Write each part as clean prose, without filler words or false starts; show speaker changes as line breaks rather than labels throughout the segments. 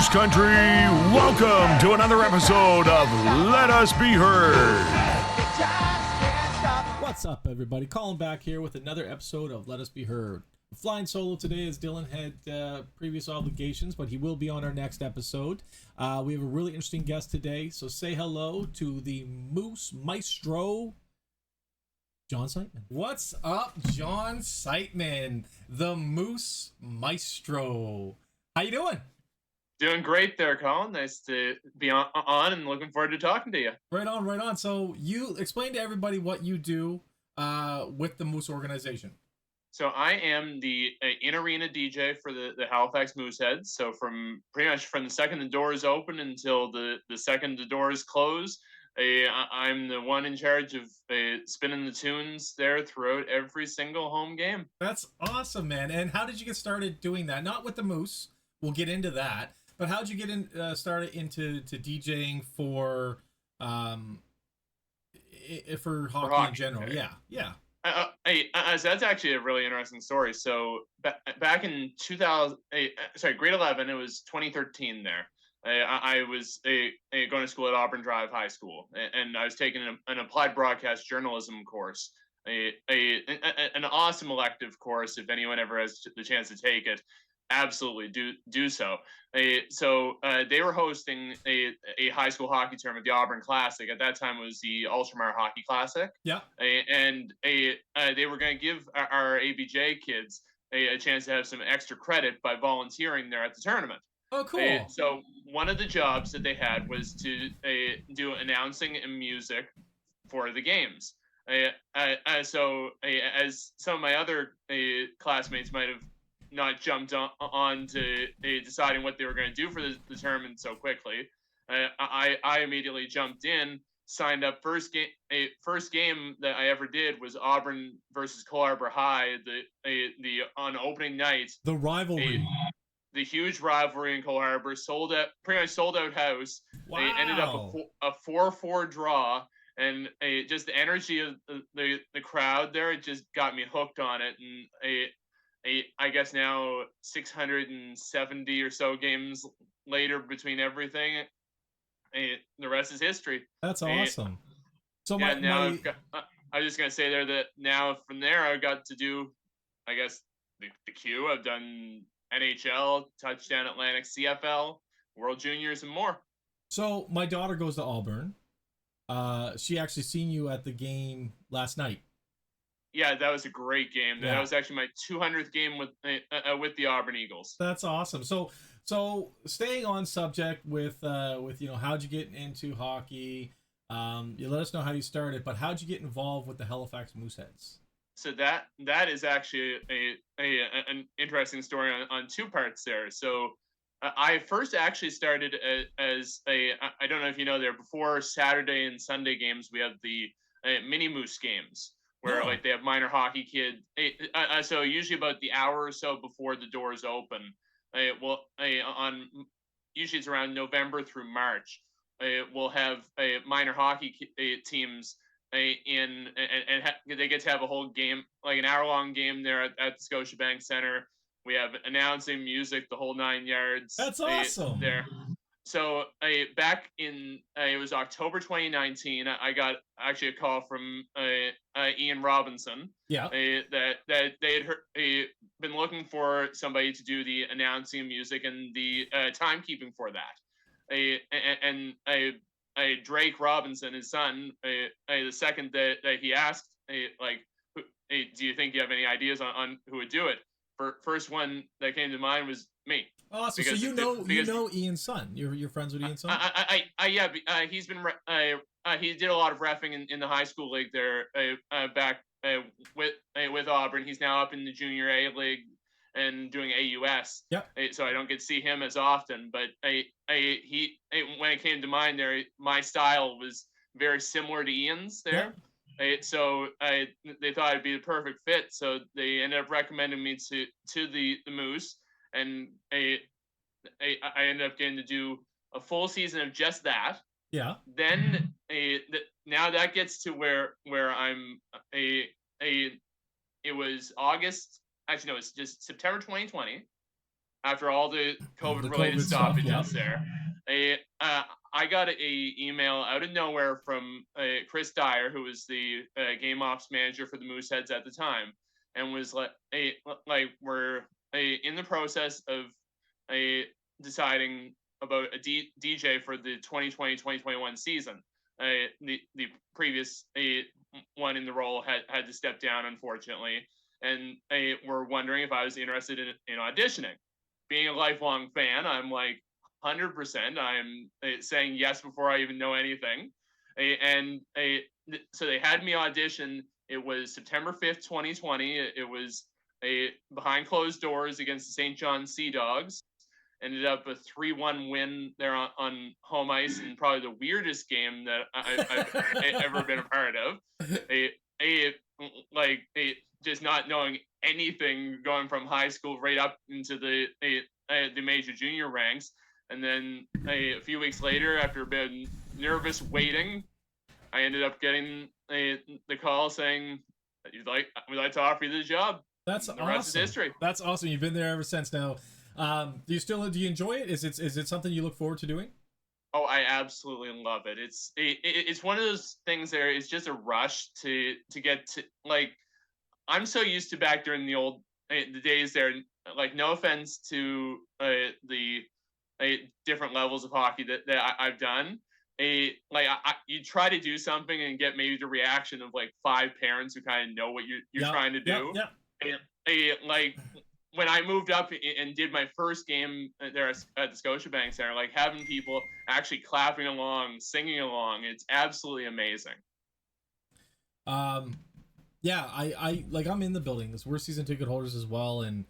Moose Country, welcome to another episode of Let Us Be Heard.
What's up, everybody? Colin back here with another episode of Let Us Be Heard. Flying solo today as Dylan had previous obligations, but he will be on our next episode. We have a really interesting guest today, so say hello to the Moose Maestro, John Sightman. What's up, John Sightman, the Moose Maestro? How you doing?
Doing great there, Colin. Nice to be on and looking forward to talking to you.
Right on, right on. So you explain to everybody what you do with the Moose organization.
So I am the in-arena DJ for the Halifax Mooseheads. So from pretty much from the second the doors open until the second the doors close, I'm the one in charge of spinning the tunes there throughout every single home game.
That's awesome, man. And how did you get started doing that? Not with the Moose. We'll get into that. But how'd you get started into DJing for hockey in general?
Okay.
Yeah.
So that's actually a really interesting story. So back in grade 11, it was 2013 there. I was going to school at Auburn Drive High School, and I was taking an applied broadcast journalism course, an awesome elective course. If anyone ever has the chance to take it, absolutely do so. So they were hosting a high school hockey tournament, the Auburn Classic. At that time, it was the Ultramar Hockey Classic.
Yeah.
And they were going to give our ABJ kids a chance to have some extra credit by volunteering there at the tournament.
Oh, cool.
So one of the jobs that they had was to do announcing and music for the games. So as some of my other classmates might have not jumped on to deciding what they were going to do for the tournament so quickly, I immediately jumped in, signed up. First game that I ever did was Auburn versus Cole Harbour High. The on opening night,
the rivalry.
The huge rivalry in Cole Harbour, pretty much sold out house.
Wow.
They ended up a 4-4 draw, and just the energy of the crowd there, it just got me hooked on it. And I guess now 670 or so games later between everything, the rest is history.
That's awesome. So
I was just gonna say there that now from there I got to do, I guess the Q. I've done NHL, Touchdown Atlantic, CFL, World Juniors, and more.
So my daughter goes to Auburn. She actually seen you at the game last night.
Yeah, that was a great game.
Yeah.
That was actually my 200th game with the Auburn Eagles.
That's awesome. So staying on subject with how'd you get into hockey? You let us know how you started, but how'd you get involved with the Halifax Mooseheads?
So that is actually an interesting story on two parts there. So I first actually started as I don't know if you know, there before Saturday and Sunday games we have the mini Moose games where like they have minor hockey kids. So usually about the hour or so before the doors open, usually it's around November through March. We'll have minor hockey teams. They get to have a whole game, like an hour-long game there at the Scotiabank Center. We have announcing, music, the whole 9 yards.
That's awesome.
There. So back in it was October 2019. I got actually a call from Ian Robinson.
Yeah.
That they had been looking for somebody to do the announcing, music, and the timekeeping for that. Drake Robinson, his son, the second that he asked, do you think you have any ideas on who would do it? First one that came to mind was me.
Awesome. So you know Ian's son. You're friends with Ian's son?
He's been he did a lot of reffing in the high school league there back with Auburn. He's now up in the junior A league and doing AUS.
Yep.
So I don't get to see him as often, but when it came to mind there, my style was very similar to Ian's there. Yep. So they thought I'd be the perfect fit. So they ended up recommending me to the Moose, and I ended up getting to do a full season of just that.
Yeah.
Then now that gets to where I'm it was August. Actually, no, it's just September 2020. after all the COVID
The
related
COVID stuff,
stoppages
yeah.
there. I got a email out of nowhere from Chris Dyer, who was the game ops manager for the Mooseheads at the time, and was like we're in the process of deciding about a DJ for the 2020-2021 season. The previous one in the role had to step down, unfortunately, and were wondering if I was interested in auditioning. Being a lifelong fan, I'm like 100%. I'm saying yes before I even know anything, and so they had me audition. It was September 5th, 2020. It was behind closed doors against the St. John Sea Dogs. Ended up a 3-1 win there on home ice, and probably the weirdest game that I've ever been a part of. Just not knowing anything, going from high school right up into the major junior ranks, and then a few weeks later, after being nervous waiting, I ended up getting the call saying that we'd like to offer you the job.
That's
the
awesome.
rest is history.
That's awesome. You've been there ever since. Now, do you enjoy it? Is it something you look forward to doing?
Oh, I absolutely love it. It's one of those things there. It's just a rush to get to, like, I'm so used to back during the days there. Like, no offense to the different levels of hockey that I've done. You try to do something and get maybe the reaction of like 5 parents who kind of know what you're trying to do. Like, when I moved up and did my first game there at the Scotiabank Center, like, having people actually clapping along, singing along, it's absolutely amazing.
Yeah, I like, I'm in the building. We're season ticket holders as well, and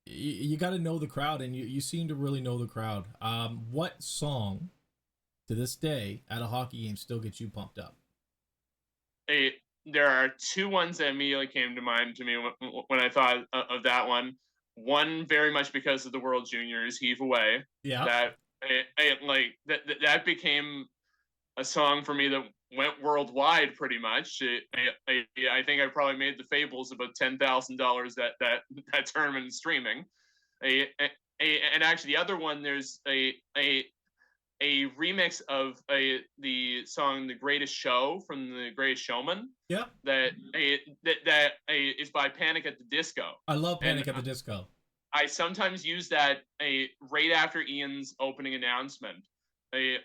you got to know the crowd, and you seem to really know the crowd. What song to this day at a hockey game still gets you pumped up?
There are 2 ones that immediately came to mind to me when I thought of that one. One, very much because of the World Juniors, Heave Away.
Yeah.
That became a song for me that went worldwide pretty much. I think I probably made the Fables about $10,000 that tournament streaming. And actually, the other one, there's a remix of the song "The Greatest Show" from The Greatest Showman.
Yeah.
That is by Panic at the Disco.
I love Panic at the Disco.
I sometimes use that right after Ian's opening announcement, right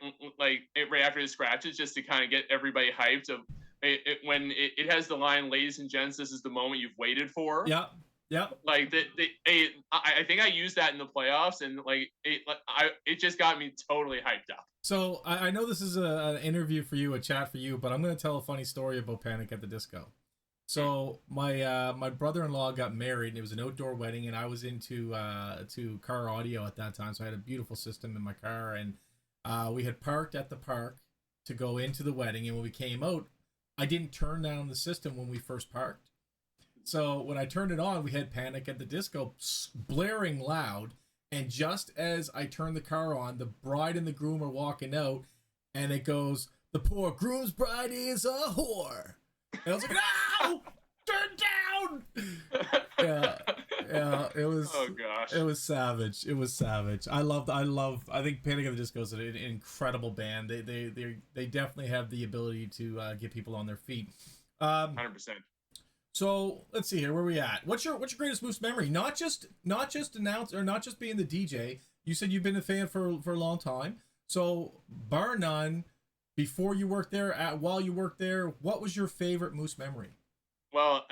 after the scratches, just to kind of get everybody hyped. When it has the line, "Ladies and gents, this is the moment you've waited for."
Yeah. Yeah.
Like, I think I used that in the playoffs, and it just got me totally hyped up.
So I know this is an interview for you, a chat for you, but I'm going to tell a funny story about Panic at the Disco. So my brother-in-law got married, and it was an outdoor wedding, and I was into car audio at that time, so I had a beautiful system in my car, and we had parked at the park to go into the wedding, and when we came out, I didn't turn down the system when we first parked. So when I turned it on, we had Panic at the Disco blaring loud, and just as I turned the car on, the bride and the groom are walking out, and it goes, "The poor groom's bride is a whore." And I was like, "No! Turn down!" Yeah, it was.
Oh gosh,
it was savage. It was savage. I think Panic at the Disco is an incredible band. They definitely have the ability to get people on their feet.
100%.
So let's see here. Where are we at? What's your greatest Moose memory? Not just announce, or not just being the DJ. You said you've been a fan for a long time. So bar none, before you worked there, while you worked there, what was your favorite Moose memory?
Well,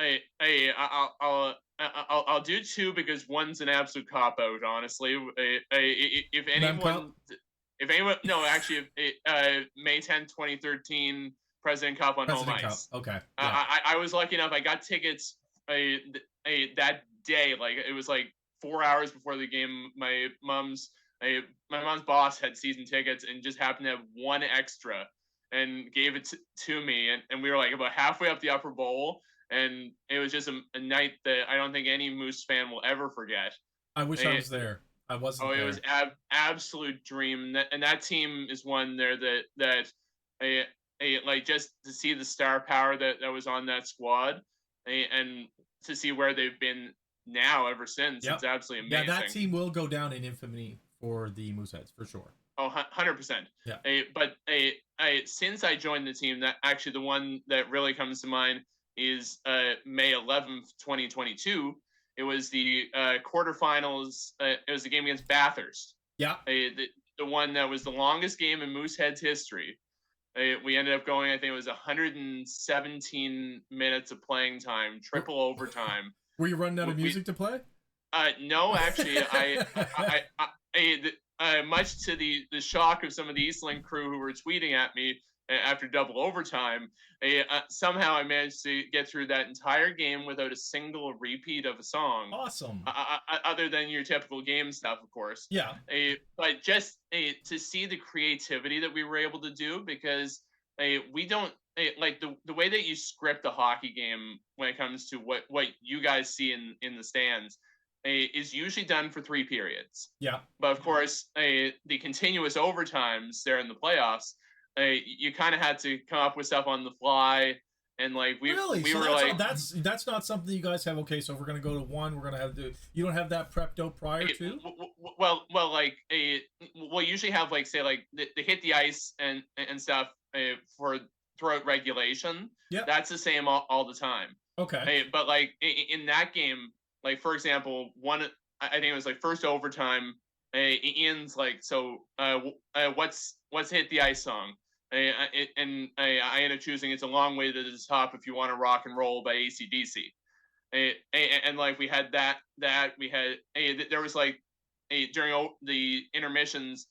I'll do 2 because one's an absolute cop out. Honestly, if anyone, no, actually, May 10th, 2013. President Cup on home ice.
Okay.
Yeah. I was lucky enough. I got tickets that day. Like, it was like 4 hours before the game. My mom's boss had season tickets and just happened to have one extra and gave it to me. And we were like about halfway up the upper bowl. And it was just a night that I don't think any Moose fan will ever forget.
I wish I was there. I wasn't there.
It was absolute dream. And that team is one there that like, just to see the star power that was on that squad, and to see where they've been now ever since.
Yep.
It's absolutely
Yeah,
amazing.
that team will go down in infamy for the Mooseheads for sure.
Oh, 100%.
Yeah.
But since I joined the team, that actually the one that really comes to mind is May 11th, 2022. It was the quarterfinals. It was the game against Bathurst.
Yeah.
The one that was the longest game in Mooseheads history. We ended up going, I think it was 117 minutes of playing time, triple overtime.
Were you running out of music to play?
No, actually, much to the shock of some of the Eastlink crew who were tweeting at me after double overtime, somehow I managed to get through that entire game without a single repeat of a song.
Awesome.
Other than your typical game stuff, of course.
Yeah.
But just to see the creativity that we were able to do, because we don't like the way that you script a hockey game when it comes to what you guys see in the stands is usually done for 3 periods.
Yeah.
But of course, the continuous overtimes there in the playoffs, you kind of had to come up with stuff on the fly, and like we
so
were like
that's not something you guys have. Okay, so if we're gonna go to one, we're gonna have to. You don't have that prepped out prior to.
Well, like we'll usually have like say like they hit the ice and stuff for throughout regulation.
Yeah,
that's the same all the time.
Okay,
but like in that game, like for example, I think it was like first overtime. Ian's like, so what's hit the ice song? I ended up choosing It's a Long Way to the Top If You Want to Rock and Roll by AC/DC. And like we had that we had there was like during the intermissions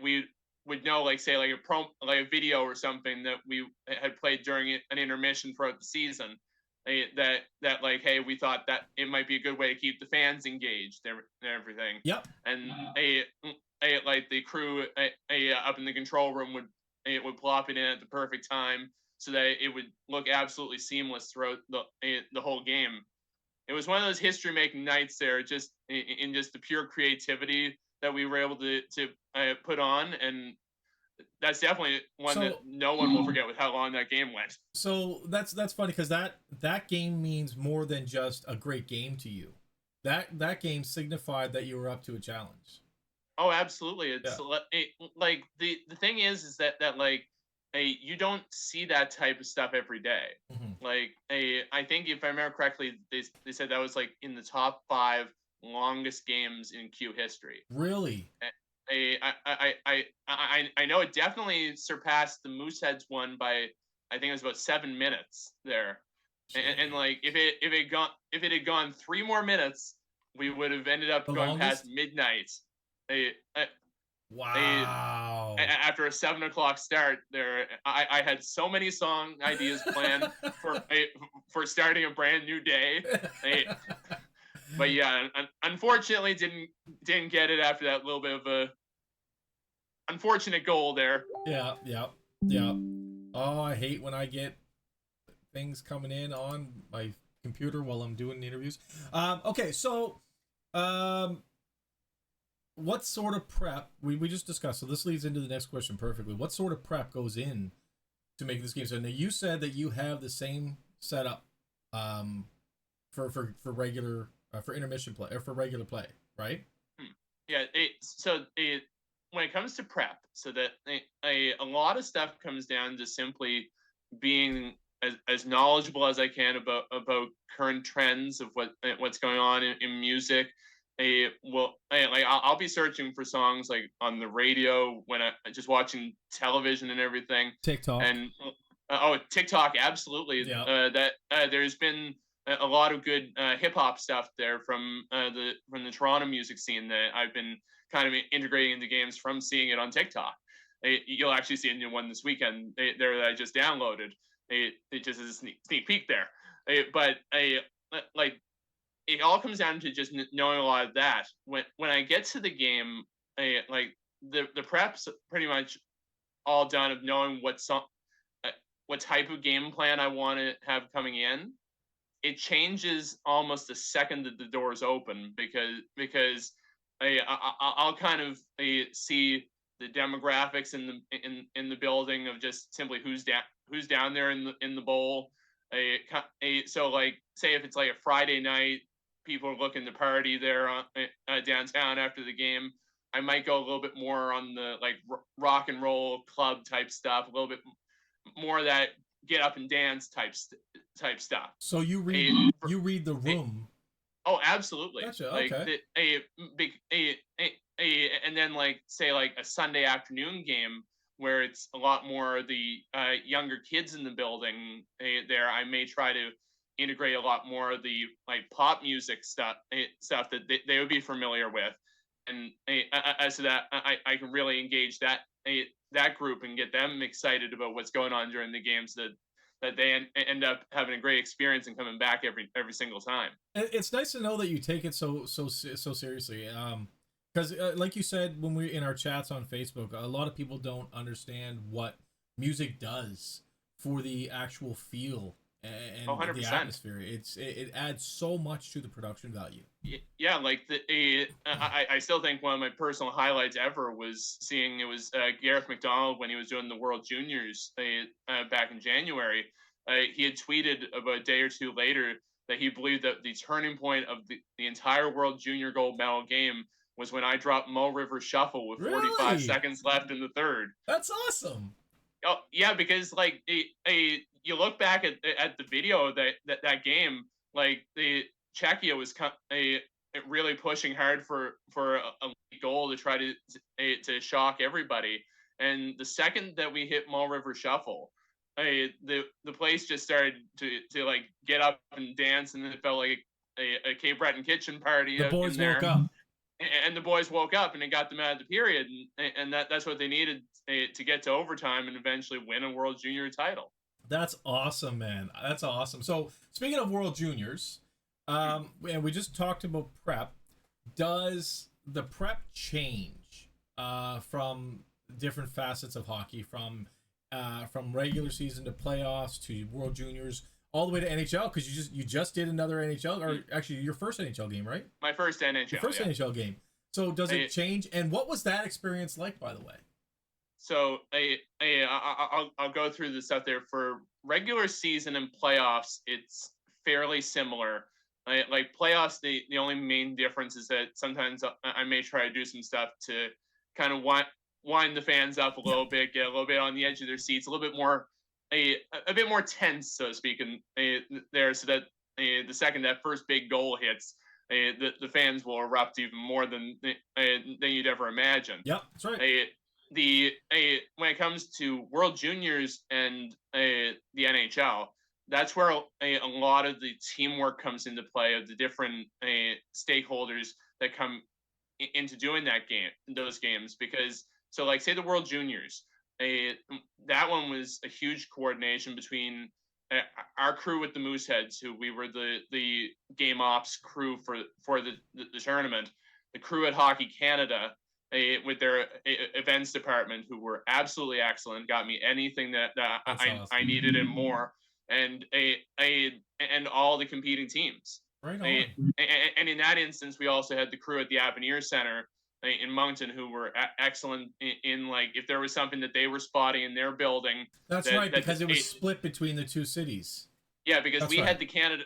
we would know like say like a video or something that we had played during an intermission throughout the season that like, hey, we thought that it might be a good way to keep the fans engaged and everything.
Yep.
And like the crew up in the control room would plop it in at the perfect time so that it would look absolutely seamless throughout the whole game. It was one of those history-making nights there, just in just the pure creativity that we were able to put on, and that's definitely one that no one will forget with how long that game went.
So that's funny because that game means more than just a great game to you. That game signified that you were up to a challenge.
Oh, absolutely. It's like the thing is that like you don't see that type of stuff every day. Mm-hmm. Like I think if I remember correctly, they said that was like in the top 5 longest games in Q history.
Really?
I know it definitely surpassed the Mooseheads one by I think it was about 7 minutes there, and like if it had gone 3 more minutes, we would have ended up going past midnight.
Wow!
After a 7 o'clock start, there I had so many song ideas planned for starting a brand new day. But yeah, unfortunately, didn't get it after that little bit of a unfortunate goal there.
Yeah. Oh, I hate when I get things coming in on my computer while I'm doing interviews. Okay, so what sort of prep we just discussed? So this leads into the next question perfectly. What sort of prep goes in to make this game? So now you said that you have the same setup for regular. For intermission play or for regular play, right?
Yeah. When it comes to prep, so that a lot of stuff comes down to simply being as knowledgeable as I can about current trends of what's going on in music. I'll be searching for songs like on the radio when I just watching television and everything.
TikTok
and TikTok, absolutely.
Yeah.
There's been a lot of good hip hop stuff there from the Toronto music scene that I've been kind of integrating into games from seeing it on TikTok. You'll actually see a new one this weekend there that I just downloaded. It just is a sneak peek there. But like it all comes down to just knowing a lot of that. When I get to the game, like the prep's pretty much all done of knowing what type of game plan I want to have coming in. It changes almost the second that the doors open because I'll kind of see the demographics in the building of just simply who's down there in the bowl. So like say if it's like a Friday night people are looking to party there downtown after the game, I might go a little bit more on the like rock and roll club type stuff, a little bit more of that get up and dance type stuff.
So you read the room.
Oh, absolutely.
Gotcha.
Like
Okay.
and then like say like a Sunday afternoon game where it's a lot more the younger kids in the building there. I may try to integrate a lot more of the like pop music stuff that they would be familiar with, and as to that, I can really engage that group and get them excited about what's going on during the games, that they end up having a great experience and coming back every single time.
It's nice to know that you take it so seriously. Because like you said when we in our chats on Facebook, a lot of people don't understand what music does for the actual feel and the atmosphere. It adds so much to the production value.
Yeah, like I still think one of my personal highlights ever was seeing it was Gareth McDonald when he was doing the World Juniors back in January. He had tweeted about a day or two later that he believed that the turning point of the entire World Junior Gold Medal game was when I dropped Mo River Shuffle with 45 seconds left in the third.
That's awesome.
Oh yeah, because like you look back at the video of that game, like Czechia was really pushing hard for a goal to try to shock everybody, and the second that we hit Mull River Shuffle, the place just started to like get up and dance, and it felt like a Cape Breton kitchen party.
The boys woke up.
And the boys woke up, and it got them out of the period, and that's what they needed to get to overtime and eventually win a World Junior title.
That's awesome, man. That's awesome. So speaking of World Juniors, and we just talked about prep. Does the prep change from different facets of hockey, from regular season to playoffs to World Juniors, all the way to NHL? Because you just did another NHL, or actually your first NHL game, right?
My first NHL.
Your first NHL game. So does it change? And what was that experience like, by the way?
So I'll go through the stuff there. For regular season and playoffs, it's fairly similar. Like playoffs, the only main difference is that sometimes I may try to do some stuff to kind of wind the fans up a little bit, get a little bit on the edge of their seats, a little bit more a bit more tense, so to speak, there, so that the second that first big goal hits, the fans will erupt even more than you'd ever imagine.
Yep, that's right.
When it comes to World Juniors and the NHL, that's where a lot of the teamwork comes into play of the different stakeholders that come into doing those games. Because so like say the World Juniors, that one was a huge coordination between our crew with the Mooseheads, who we were the game ops crew for the tournament, the crew at Hockey Canada with their events department, who were absolutely excellent, got me anything that
awesome.
I needed and more, and all the competing teams.
Right on.
And in that instance, we also had the crew at the Avenir Center in Moncton, who were excellent in like if there was something that they were spotting in their building.
That's right, because it was split between the two cities.
Yeah, because we had the Canada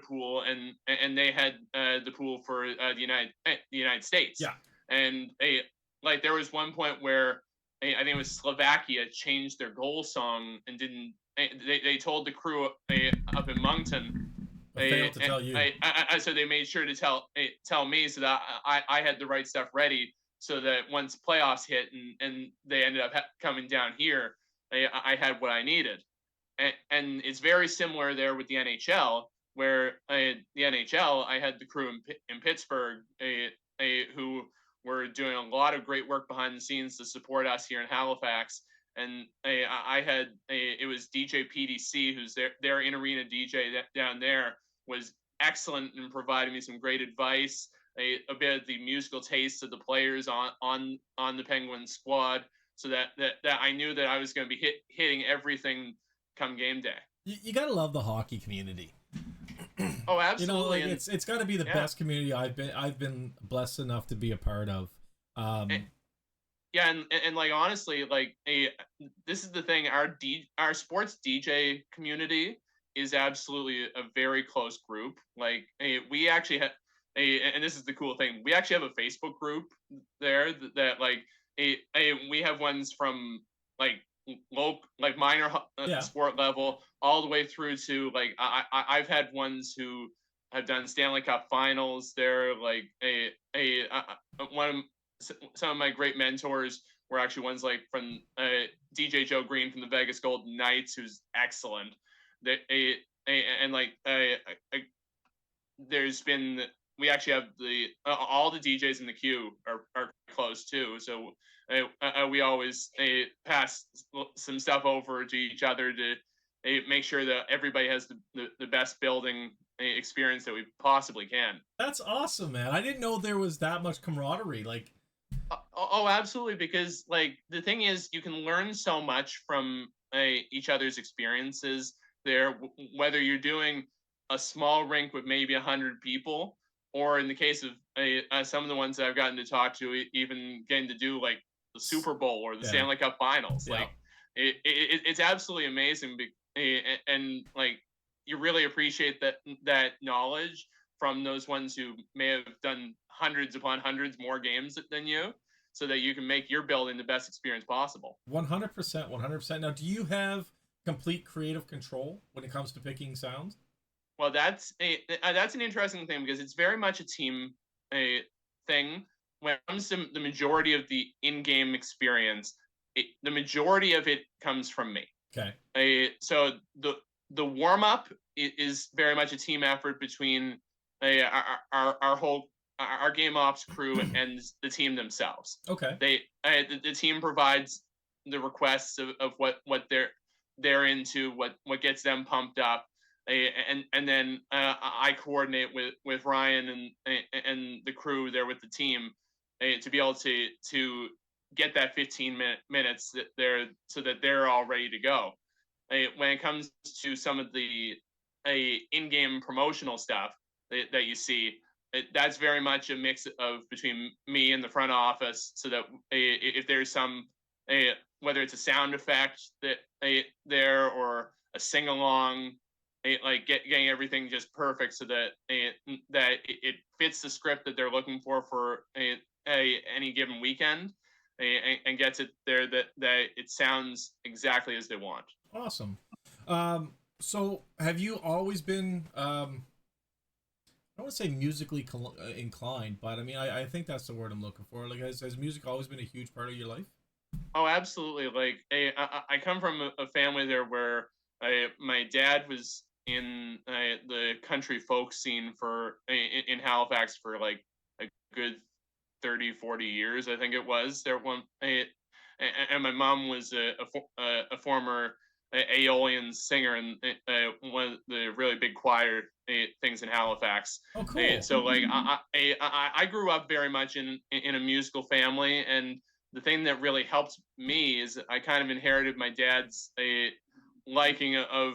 pool, and they had the pool for the United States.
Yeah,
and like there was one point where I think it was Slovakia changed their goal song and didn't. They told the crew up in Moncton.
Failed to tell you.
So they made sure to tell me, so that I had the right stuff ready, so that once playoffs hit and they ended up coming down here, I had what I needed. And it's very similar there with the NHL, where the NHL, I had the crew in Pittsburgh who were doing a lot of great work behind the scenes to support us here in Halifax. And I had it was DJ PDC, who's their in-arena DJ down there, was excellent in providing me some great advice, a bit of the musical taste of the players on the Penguins squad, so that I knew that I was going to be hitting everything come game day.
You gotta love the hockey community.
Oh, absolutely!
You know, like it's got to be the best community I've been blessed enough to be a part of.
Yeah, and like honestly, like this is the thing. Our sports DJ community is absolutely a very close group. Like we actually have, and this is the cool thing, we actually have a Facebook group there that like we have ones from like local, like minor sport level, all the way through to like I've had ones who have done Stanley Cup finals. They're like some of my great mentors were actually ones like from DJ Joe Green from the Vegas Golden Knights, who's excellent. And like there's been, we actually have the all the DJs in the queue are close too. So we always pass some stuff over to each other to make sure that everybody has the best building experience that we possibly can.
That's awesome, man. I didn't know there was that much camaraderie. Like,
oh, absolutely. Because like the thing is, you can learn so much from each other's experiences there, whether you're doing a small rink with maybe 100 people, or in the case of some of the ones that I've gotten to talk to, even getting to do like the Super Bowl or the Stanley Cup Finals. Like it's absolutely amazing. And like, you really appreciate that knowledge from those ones who may have done hundreds upon hundreds more games than you, so that you can make your building the best experience possible.
100%, 100%. Now, do you have complete creative control when it comes to picking sounds?
Well, that's an interesting thing, because it's very much a team thing. When it comes to the majority of the in-game experience, the majority of it comes from me.
Okay.
So the warm-up is very much a team effort between our game ops crew and the team themselves.
Okay.
The team provides the requests of what they're into, what gets them pumped up, and then I coordinate with Ryan and the crew there with the team to be able to get that 15 minutes there, so that they're all ready to go. When it comes to some of the in-game promotional stuff that you see, that's very much a mix of between me and the front office, so that if there's some whether it's a sound effect that there, or a sing-along, like getting everything just perfect, so that it fits the script that they're looking for any given weekend, and gets it there that it sounds exactly as they want.
Awesome. So have you always been I don't want to say musically inclined, but I mean, I think that's the word I'm looking for. Like, has music always been a huge part of your life?
Oh, absolutely. Like, I come from a family there where my dad was in the country folk scene in Halifax for like a good 30, 40 years, I think it was. And my mom was a former Aeolian singer and one of the really big choir things in Halifax.
Oh, cool.
So like I grew up very much in a musical family, and the thing that really helped me is I kind of inherited my dad's liking of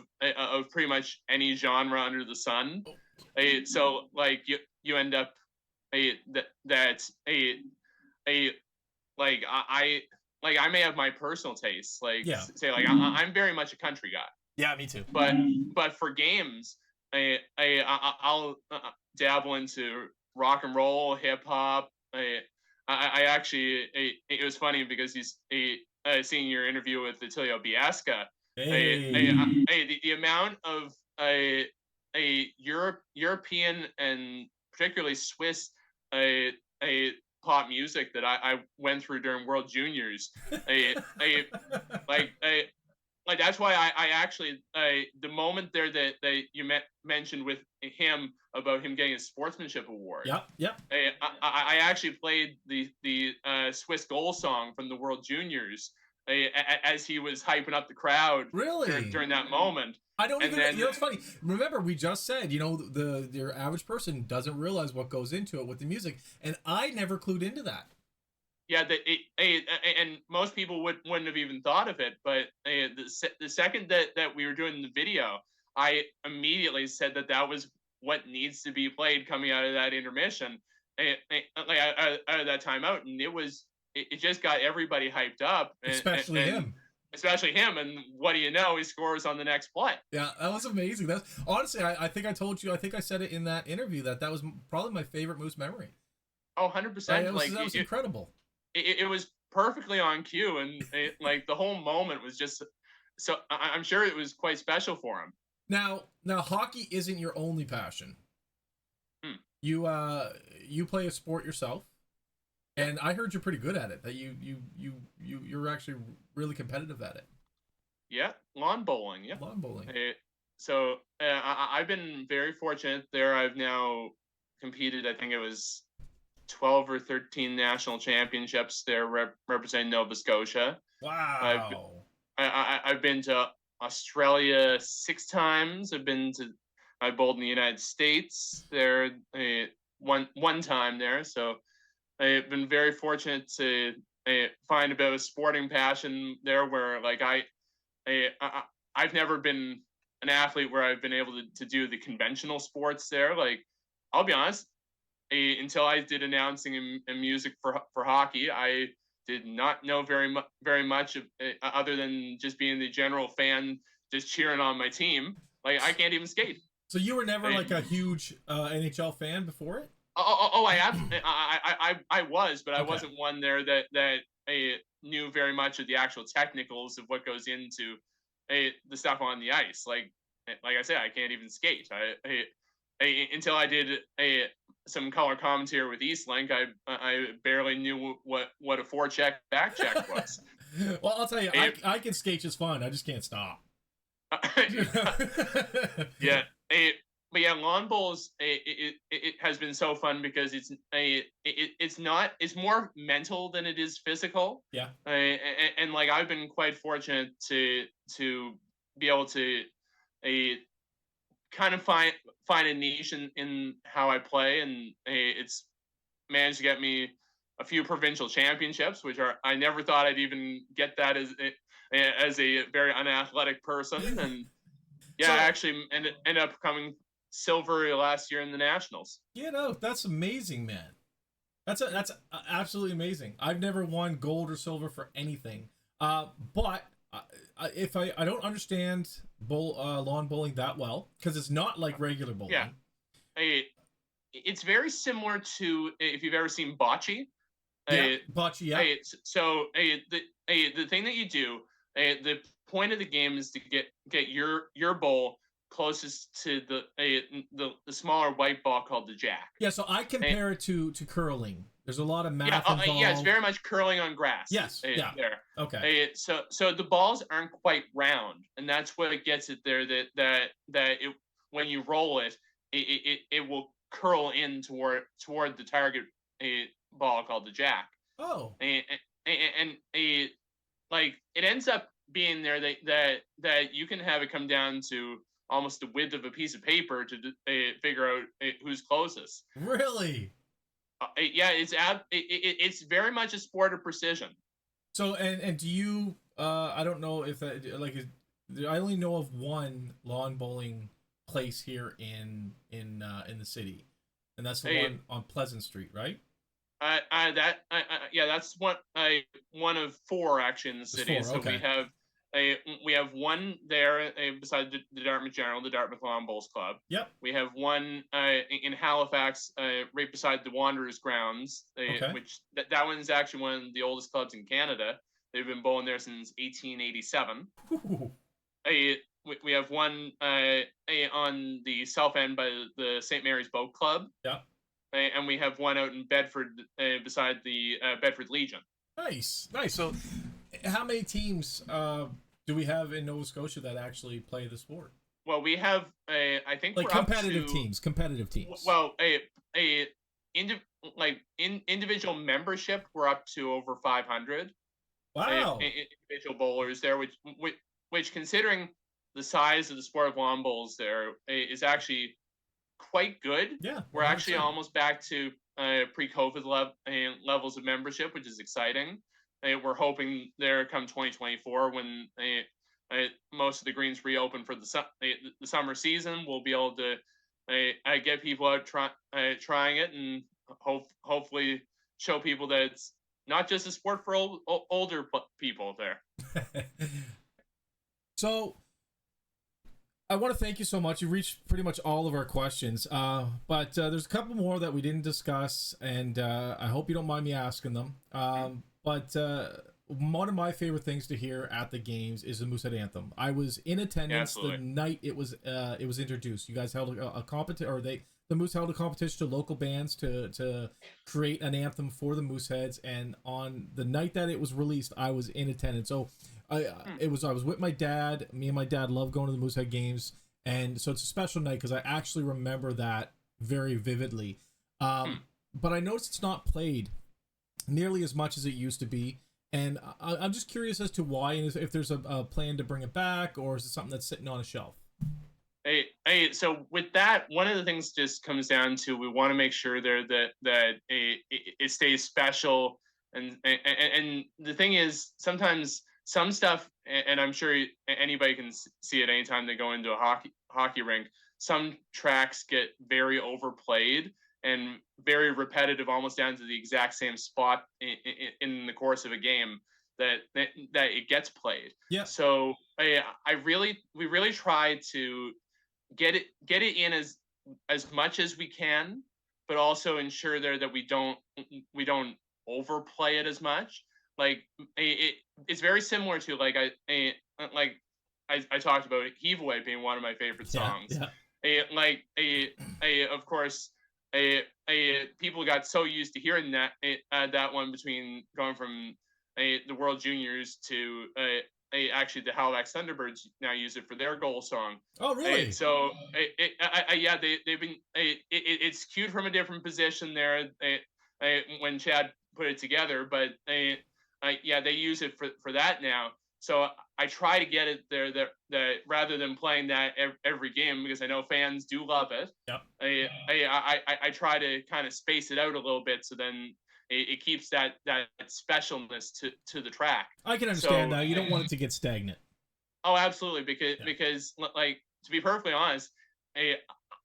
pretty much any genre under the sun. So like you end up I may have my personal tastes, like say like I'm very much a country guy.
Yeah, me too.
But for games, I'll dabble into rock and roll, hip hop. I actually it was funny because he's seeing your interview with Attilio Biasca. The amount of European and particularly Swiss pop music that I went through during World Juniors, like that's why I actually the moment there that you mentioned with him about him getting a sportsmanship award.
Yep.
I actually played the Swiss goal song from the World Juniors as he was hyping up the crowd.
Really?
During that moment.
I don't even. You know, it's funny. Remember, we just said, your average person doesn't realize what goes into it with the music, and I never clued into that.
Yeah, and most people wouldn't have even thought of it. But the second that we were doing the video, I immediately said that was what needs to be played coming out of that intermission, out of that timeout, and it just got everybody hyped up,
especially him.
especially him. And what do you know? He scores on the next play.
Yeah, that was amazing. That's honestly, I think I told you. I think I said it in that interview that was probably my favorite Moose memory.
Oh, 100%.
That was incredible.
It was perfectly on cue, and like the whole moment was just so. I'm sure it was quite special for him.
Now, hockey isn't your only passion. You play a sport yourself, and I heard you're pretty good at it. That you're actually really competitive at it.
Yeah, lawn bowling. Yeah,
lawn bowling.
So I've been very fortunate there. I've now competed. I think it was 12 or 13 national championships there, representing Nova Scotia.
Wow.
I've been to Australia 6 times. I bowled in the United States there one time there. So I've been very fortunate to find a bit of a sporting passion there, where like I've never been an athlete where I've been able to do the conventional sports there. Like, I'll be honest, until I did announcing and music for hockey, I did not know very much of, other than just being the general fan, just cheering on my team. Like, I can't even skate.
So you were never like a huge NHL fan before it?
I was, but
okay.
I wasn't one there that knew very much of the actual technicals of what goes into the stuff on the ice. Like I said, I can't even skate. Until I did some color commentary with Eastlink, I barely knew what a forecheck back check was.
Well, I'll tell you, I can skate just fine. I just can't stop.
Yeah. But yeah, lawn bowls, it has been so fun because it's more mental than it is physical.
Yeah.
And like, I've been quite fortunate to be able to kind of find a niche in how I play, and it's managed to get me a few provincial championships, which I never thought I'd even get that as a very unathletic person. And yeah, so, I actually ended up coming silver last year in the nationals.
Yeah, no, that's amazing, man. That's absolutely amazing. I've never won gold or silver for anything. But if I don't understand lawn bowling that well, because it's not like regular bowling.
Yeah. It's very similar to, if you've ever seen bocce.
Bocce, yeah.
So the thing that you do, the point of the game is to get your bowl closest to the smaller white ball called the jack.
Yeah, so I compare it to curling. There's a lot of math involved.
Yeah, it's very much curling on grass.
Yes, yeah.
There.
Okay.
So the balls aren't quite round, and that's what it gets it there. That it, when you roll it, it will curl in toward the target ball called the jack.
Oh.
And like, it ends up being there that you can have it come down to almost the width of a piece of paper to figure out who's closest. Really? Yeah, it's very much a sport of precision.
So and do you? I don't know if that, like, I only know of one lawn bowling place here in the city, and that's the one on Pleasant Street, right?
That's one of 4 actually in the city.
Four, okay.
So we have one there beside the Dartmouth General, the Dartmouth Lawn Bowls Club.
Yep.
We have one in Halifax, right beside the Wanderers grounds,
okay.
which that one's actually one of the oldest clubs in Canada. They've been bowling there since 1887. We have one on the south end by the St. Mary's Boat Club.
Yeah.
And we have one out in Bedford beside the Bedford Legion.
Nice. So how many teams do we have in Nova Scotia that actually play the sport?
Well, we have I think
like
we're
competitive teams.
Well, individual membership, we're up to over 500.
Wow.
Individual bowlers there, which considering the size of the sport of lawn bowls there is actually quite good.
Yeah.
We're actually almost back to pre-COVID levels of membership, which is exciting. We're hoping there come 2024 when most of the greens reopen for the summer season, we'll be able to get people out trying it, and hopefully show people that it's not just a sport for older people there.
So I want to thank you so much. You reached pretty much all of our questions, but there's a couple more that we didn't discuss, and I hope you don't mind me asking them. But one of my favorite things to hear at the games is the Moosehead Anthem. I was in attendance the night it was introduced. You guys held a competition, or the Moose held a competition to local bands to create an anthem for the Mooseheads, and on the night that it was released, I was in attendance. So I was with my dad. Me and my dad love going to the Moosehead games, and so it's a special night because I actually remember that very vividly. But I noticed it's not played nearly as much as it used to be, and I'm just curious as to why, and if there's a plan to bring it back, or is it something that's sitting on a shelf?
So with that, one of the things just comes down to, we want to make sure there that it stays special, and the thing is, sometimes some stuff, and I'm sure anybody can see it anytime they go into a hockey rink, some tracks get very overplayed and very repetitive, almost down to the exact same spot in the course of a game that it gets played.
Yeah.
So we really try to get it in as much as we can, but also ensure there that we don't overplay it as much. Like it's very similar to I talked about Heave Away being one of my favorite songs. Of course, people got so used to hearing that one, between going from the World Juniors to actually the Halifax Thunderbirds now use it for their goal song.
Oh, really?
So they've been it's cued from a different position there when Chad put it together, but they use it for that now. So I try to get it there that rather than playing that every game, because I know fans do love it.
Yep.
I try to kind of space it out a little bit, so then it keeps that specialness to the track.
I can understand that. You don't want it to get stagnant.
Oh, absolutely, because like, to be perfectly honest,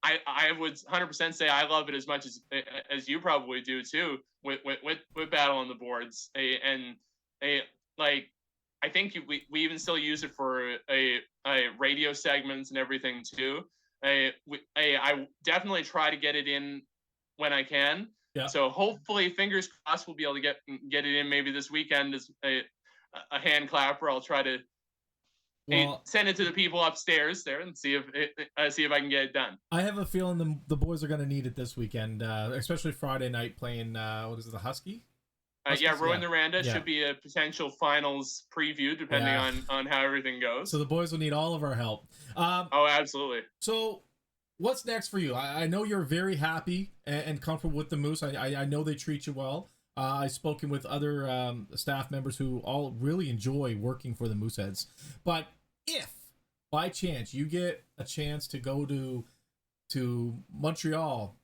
I would 100% say I love it as much as you probably do too, with Battle on the Boards, and like, I think we even still use it for a radio segments and everything too. I definitely try to get it in when I can.
Yeah.
So hopefully, fingers crossed, we'll be able to get it in maybe this weekend as a hand clapper. I'll try to send it to the people upstairs there and see if I can get it done.
I have a feeling the boys are going to need it this weekend, especially Friday night playing. What is it, the Husky?
Ruin the Randa should be a potential finals preview, depending on how everything goes.
So the boys will need all of our help.
Oh, absolutely.
So what's next for you? I know you're very happy and comfortable with the Moose. I know they treat you well. I've spoken with other staff members who all really enjoy working for the Mooseheads. But if by chance you get a chance to go to Montreal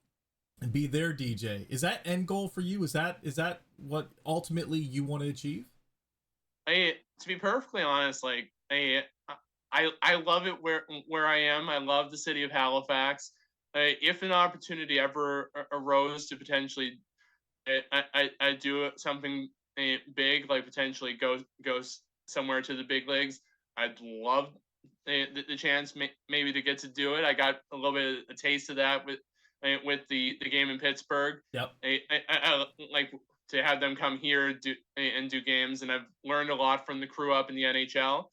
and be their DJ, is that end goal for you? Is that what ultimately you want to achieve?
To be perfectly honest, like I love it where I am. I love the city of Halifax. If an opportunity ever arose to potentially I do something big, like potentially go somewhere to the big leagues, I'd love the chance maybe to get to do it. I got a little bit of a taste of that with the game in Pittsburgh.
Yep.
I like to have them come here do games, and I've learned a lot from the crew up in the NHL.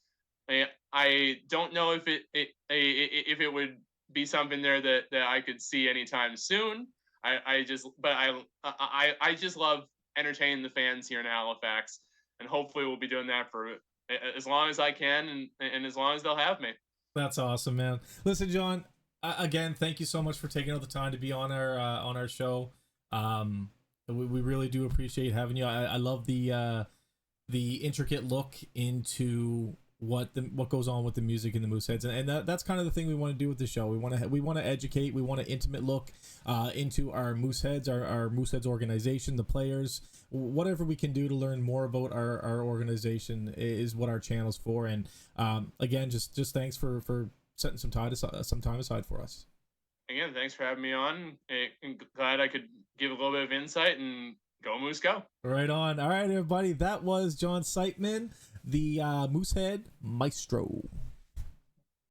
I don't know if it would be something there that I could see anytime soon. I just love entertaining the fans here in Halifax, and hopefully we'll be doing that for as long as I can, and as long as they'll have me.
That's awesome, man. Listen, John, again, thank you so much for taking all the time to be on our show. We really do appreciate having you. I love the intricate look into what goes on with the music in the Mooseheads, and that's kind of the thing we want to do with the show. We want to educate. We want an intimate look into our Mooseheads, our Mooseheads organization, the players. Whatever we can do to learn more about our organization is what our channel's for. And again, just thanks for setting some time aside for us.
Again, thanks for having me on. I'm glad I could give a little bit of insight, and Go Moose, go.
Right on. All right, everybody. That was John Siteman, the Moosehead Maestro.